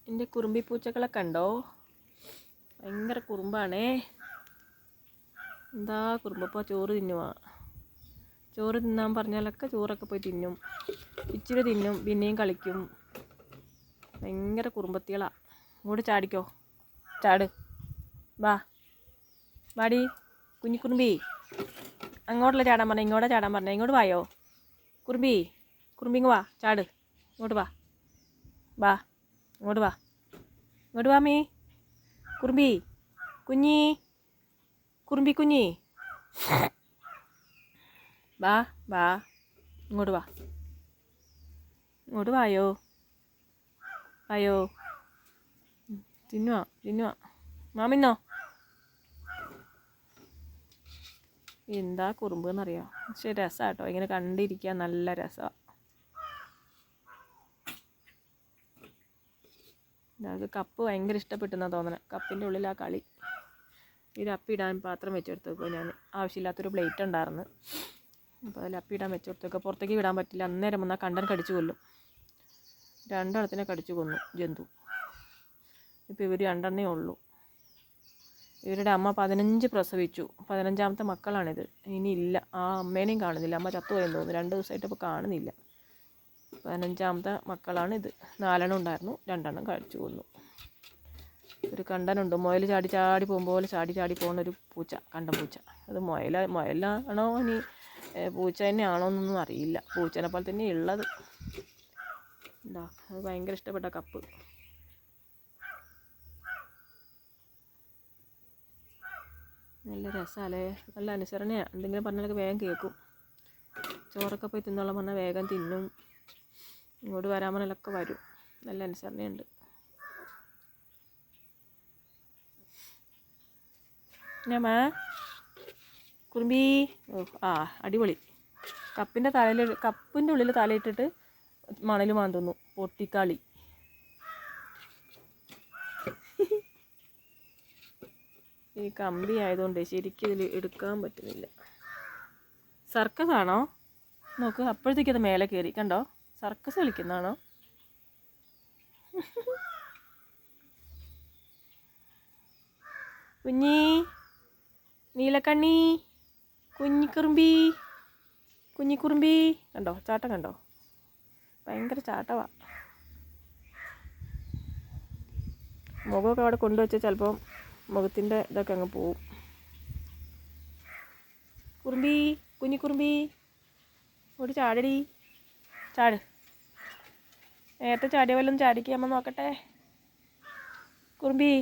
എൻ്റെ കുറുമ്പി പൂച്ചകളെ കണ്ടോ? ഭയങ്കര കുറുമ്പാണേ. എന്താ കുറുമ്പപ്പോൾ ചോറ് തിന്നുവാ. ചോറ് തിന്നാൻ പറഞ്ഞാലൊക്കെ ചോറൊക്കെ പോയി തിന്നും. ഇച്ചിരി തിന്നും, പിന്നെയും കളിക്കും. ഭയങ്കര കുറുമ്പത്തികളാണ്. ഇങ്ങോട്ട് ചാടിക്കോ, ചാട്, വാ വാടി കുഞ്ഞിക്കുറുമ്പി. അങ്ങോട്ടല്ല ചാടാൻ പറഞ്ഞ, ഇങ്ങോട്ടാ ചാടാൻ പറഞ്ഞ. ഇങ്ങോട്ട് വായോ കുറുമ്പി. കുറുമ്പിങ് വാ, ചാട്, ഇങ്ങോട്ട് വാ, വാ ഇങ്ങോട്ട് വാ, ഇങ്ങോട്ട് വാ മീ. കുറുമ്പി കുഞ്ഞി, കുറുമ്പി കുഞ്ഞി, വാ വാ, ഇങ്ങോട്ട് വാ, ഇങ്ങോട്ട് വായോ, വായോ. തിന്നുവാ തിന്നുവാ, മാമിന്നോ. എന്താ കുറുമ്പ് എന്നറിയാം. പക്ഷെ രസമാണ് കേട്ടോ, ഇങ്ങനെ കണ്ടിരിക്കാൻ നല്ല രസമാണ്. അത് കപ്പ് ഭയങ്കര ഇഷ്ടപ്പെട്ടെന്നാണ് തോന്നണത്. കപ്പിൻ്റെ ഉള്ളിൽ ആ കളി. ഇത് അപ്പിടാൻ പാത്രം വെച്ചെടുത്തേക്കോ. ഞാൻ ആവശ്യമില്ലാത്തൊരു പ്ലേറ്റ് ഉണ്ടായിരുന്നു, അപ്പോൾ അതിൽ അപ്പിടാൻ വെച്ചെടുത്തേക്കോ. പുറത്തേക്ക് വിടാൻ പറ്റില്ല, അന്നേരം വന്നാൽ കണ്ടൻ കടിച്ചു കൊല്ലും. രണ്ടെണ്ണത്തിനെ കടിച്ചു കൊന്നു ജന്തു. ഇപ്പോൾ ഇവർ രണ്ടെണ്ണേ ഉള്ളൂ. ഇവരുടെ അമ്മ 15 പ്രസവിച്ചു. 15ാമത്തെ മക്കളാണിത്. ഇനിയില്ല, ആ അമ്മേനെയും കാണുന്നില്ല. അമ്മ ചത്തുപോയെന്ന് തോന്നുന്നു. 2 ദിവസമായിട്ട് ഇപ്പോൾ കാണുന്നില്ല. 15ാമത്തെ മക്കളാണിത്. 4 എണ്ണം ഉണ്ടായിരുന്നു, 2 എണ്ണം കഴിച്ചു കൊന്നു. ഒരു കണ്ടനുണ്ട്, മുയൽ ചാടി ചാടി പോകുമ്പോൾ ചാടി ചാടി പോകുന്നൊരു പൂച്ച, കണ്ടൻ പൂച്ച. അത് മുയലാണോ ഇനി പൂച്ച തന്നെയാണോ എന്നൊന്നും അറിയില്ല. പൂച്ചനെ പോലെ തന്നെ ഉള്ളത്. എന്താ അത് ഭയങ്കര ഇഷ്ടപ്പെട്ട കപ്പ്. നല്ല രസമല്ലേ, നല്ല അനുസരണയാണ്. എന്തെങ്കിലും പറഞ്ഞാലൊക്കെ വേഗം കേൾക്കും. ചോറൊക്കെ പോയി തിന്നോളാൻ പറഞ്ഞാൽ വേഗം തിന്നും. ഇങ്ങോട്ട് വരാൻ പറഞ്ഞാലൊക്കെ വരും. നല്ല അനുസരണയുണ്ട്. ഞാ കുറുമ്പി. ഓ ആ അടിപൊളി. കപ്പിൻ്റെ ഉള്ളിൽ തലയിട്ടിട്ട് മണൽ മാന്തുന്നു. പൊട്ടിക്കളി. ഈ കമ്പി ആയതുകൊണ്ട് ശരിക്കും ഇതിൽ എടുക്കാൻ പറ്റുന്നില്ല. സർക്കസ് ആണോ നോക്ക്. അപ്പോഴത്തേക്കത് മേലെ കയറി, കണ്ടോ? സർക്കസ് കളിക്കുന്നതാണോ? കുഞ്ഞി നീലക്കണ്ണി, കുഞ്ഞിക്കുറുമ്പി, കുഞ്ഞിക്കുറുമ്പി. കണ്ടോ ചാട്ടം കണ്ടോ? ഭയങ്കര ചാട്ടവാ. മുഖമൊക്കെ അവിടെ കൊണ്ടുവച്ചാൽ ചിലപ്പം മുഖത്തിൻ്റെ ഇതൊക്കെ അങ്ങ് പോവും. കുറുമ്പി, കുഞ്ഞിക്കുറുമ്പി, ഒരു ചാടടി, ചാട്. നേരത്തെ ചാടിയ വല്ലതും ചാടിക്കാമ്മ നോക്കട്ടെ. കുറുമ്പി.